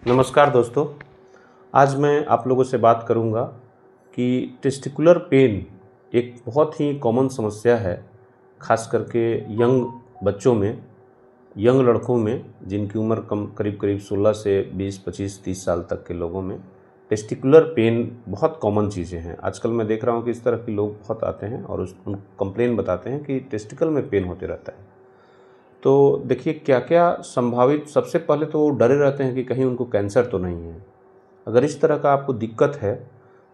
नमस्कार दोस्तों। आज मैं आप लोगों से बात करूंगा कि टेस्टिकुलर पेन एक बहुत ही कॉमन समस्या है, ख़ास करके यंग बच्चों में, यंग लड़कों में जिनकी उम्र करीब-करीब 16 से 20, 25, 30 साल तक के लोगों में टेस्टिकुलर पेन बहुत कॉमन चीज़ें हैं। आजकल मैं देख रहा हूँ कि इस तरह के लोग बहुत आते हैं और उन कंप्लेन बताते हैं कि टेस्टिकल में पेन होते रहता है। तो देखिए क्या-क्या संभावित, सबसे पहले तो वो डरे रहते हैं कि कहीं उनको कैंसर तो नहीं है। अगर इस तरह का आपको दिक्कत है,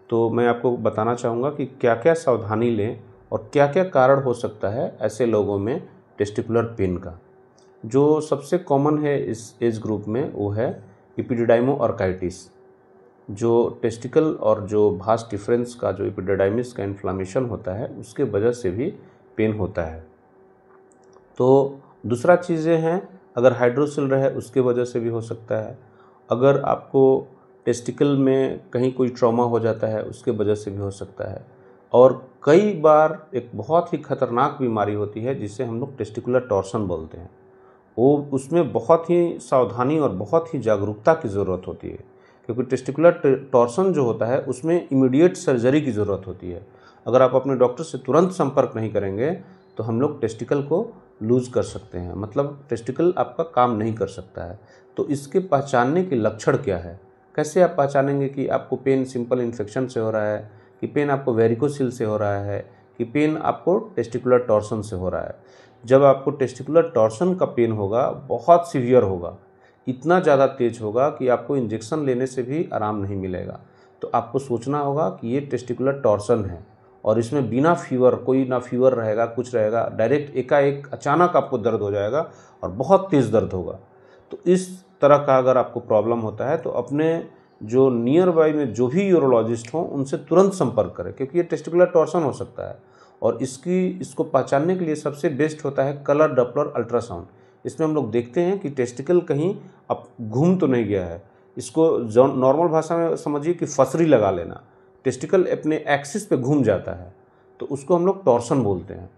तो मैं आपको बताना चाहूँगा कि क्या-क्या सावधानी लें और क्या-क्या कारण हो सकता है ऐसे लोगों में टेस्टिकुलर पेन का। जो सबसे कॉमन है इस एज ग्रुप में वो है एपिडिडाइमोऑर्काइटिस। जो टेस्टिकल और जो भास डिफरेंस का जो एपिडिडाइमिस का इन्फ्लेमेशन होता है, उसके वजह से भी पेन होता है। तो दूसरा चीज़ें हैं, अगर हाइड्रोसिल रहे उसके वजह से भी हो सकता है। अगर आपको टेस्टिकल में कहीं कोई ट्रॉमा हो जाता है उसके वजह से भी हो सकता है। और कई बार एक बहुत ही खतरनाक बीमारी होती है जिसे हम लोग टेस्टिकुलर टॉर्सन बोलते हैं। वो उसमें बहुत ही सावधानी और बहुत ही जागरूकता की ज़रूरत होती है, क्योंकि टेस्टिकुलर टॉर्सन जो होता है उसमें इमीडिएट सर्जरी की ज़रूरत होती है। अगर आप अपने डॉक्टर से तुरंत संपर्क नहीं करेंगे तो हम लोग टेस्टिकल को लूज़ कर सकते हैं, मतलब टेस्टिकल आपका काम नहीं कर सकता है। तो इसके पहचानने के लक्षण क्या है? कैसे आप पहचानेंगे कि आपको पेन सिंपल इन्फेक्शन से हो रहा है, कि पेन आपको वेरिकोसिल से हो रहा है, कि पेन आपको टेस्टिकुलर टॉर्सन से हो रहा है? जब आपको टेस्टिकुलर टॉर्सन का पेन होगा, बहुत सीवियर होगा, इतना ज़्यादा तेज होगा कि आपको इंजेक्शन लेने से भी आराम नहीं मिलेगा। तो आपको सोचना होगा कि ये टेस्टिकुलर टॉर्सन है और इसमें बिना फीवर, कोई ना फीवर रहेगा, कुछ रहेगा, डायरेक्ट एकाएक अचानक आपको दर्द हो जाएगा और बहुत तेज़ दर्द होगा। तो इस तरह का अगर आपको प्रॉब्लम होता है तो अपने जो नियर बाई में जो भी यूरोलॉजिस्ट हों उनसे तुरंत संपर्क करें, क्योंकि ये टेस्टिकुलर टॉर्सन हो सकता है। और इसको पहचानने के लिए सबसे बेस्ट होता है कलर डॉपलर अल्ट्रासाउंड। इसमें हम लोग देखते हैं कि टेस्टिकल कहीं अब घूम तो नहीं गया है। इसको जो नॉर्मल भाषा में समझिए कि फसरी लगा लेना, टेस्टिकल अपने एक्सिस पे घूम जाता है, तो उसको हम लोग टॉर्सन बोलते हैं।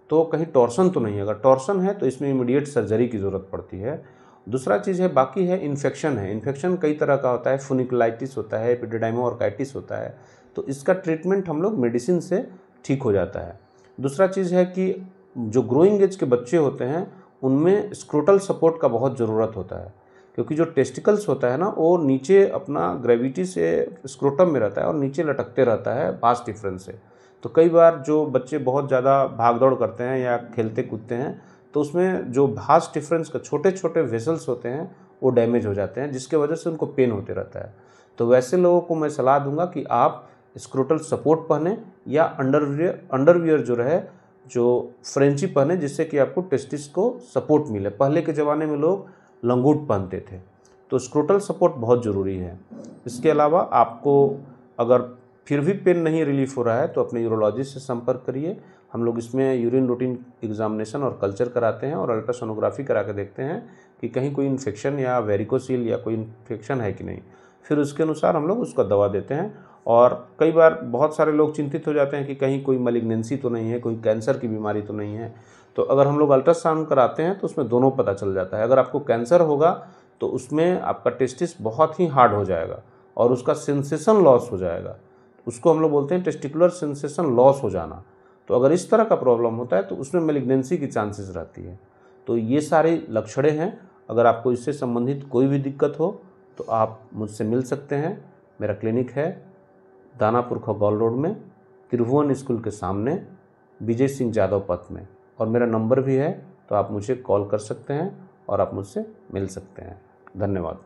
तो कहीं टॉर्सन तो नहीं है, अगर टॉर्सन है तो इसमें इमीडिएट सर्जरी की ज़रूरत पड़ती है। दूसरा चीज़ है, बाकी है इन्फेक्शन है। इन्फेक्शन कई तरह का होता है, फुनिकुलाइटिस होता है, एपिडिडाइमोऑर्काइटिस होता है, तो इसका ट्रीटमेंट हम लोग मेडिसिन से ठीक हो जाता है। दूसरा चीज़ है कि जो ग्रोइंग एज के बच्चे होते हैं उनमें स्क्रोटल सपोर्ट का बहुत ज़रूरत होता है, क्योंकि जो टेस्टिकल्स होता है ना, वो नीचे अपना ग्रेविटी से स्क्रोटम में रहता है और नीचे लटकते रहता है भास डिफरेंस से। तो कई बार जो बच्चे बहुत ज़्यादा भाग दौड़ करते हैं या खेलते कूदते हैं, तो उसमें जो भास डिफरेंस का छोटे-छोटे वेसल्स होते हैं वो डैमेज हो जाते हैं, जिसके वजह से उनको पेन होते रहता है। तो वैसे लोगों को मैं सलाह दूँगा कि आप स्क्रोटल सपोर्ट पहनें या अंडरवियर जो रहे, जो फ्रेंची पहने, जिससे कि आपको टेस्टिस को सपोर्ट मिले। पहले के ज़माने में लोग लंगोट पहनते थे, तो स्क्रोटल सपोर्ट बहुत ज़रूरी है। इसके अलावा आपको अगर फिर भी पेन नहीं रिलीफ़ हो रहा है तो अपने यूरोलॉजिस्ट से संपर्क करिए। हम लोग इसमें यूरिन रूटीन एग्ज़ामिनेशन और कल्चर कराते हैं और अल्ट्रासोनोग्राफी करा के देखते हैं कि कहीं कोई इन्फेक्शन या वेरिकोसिल या कोई इन्फेक्शन है कि नहीं। फिर उसके अनुसार हम लोग उसका दवा देते हैं। और कई बार बहुत सारे लोग चिंतित हो जाते हैं कि कहीं कोई मैलिग्नेंसी तो नहीं है, कोई कैंसर की बीमारी तो नहीं है। तो अगर हम लोग अल्ट्रासाउंड कराते हैं तो उसमें दोनों पता चल जाता है। अगर आपको कैंसर होगा तो उसमें आपका टेस्टिस बहुत ही हार्ड हो जाएगा और उसका सेंसेशन लॉस हो जाएगा। उसको हम लोग बोलते हैं टेस्टिकुलर सेंसेशन लॉस हो जाना। तो अगर इस तरह का प्रॉब्लम होता है तो उसमें मैलिग्नेंसी की चांसेस रहती है। तो ये सारे लक्षण हैं। अगर आपको इससे संबंधित कोई भी दिक्कत हो तो आप मुझसे मिल सकते हैं। मेरा क्लिनिक है दानापुर खगौल रोड में, त्रिभुवन स्कूल के सामने, विजय सिंह यादव पथ में, और मेरा नंबर भी है, तो आप मुझे कॉल कर सकते हैं और आप मुझसे मिल सकते हैं। धन्यवाद।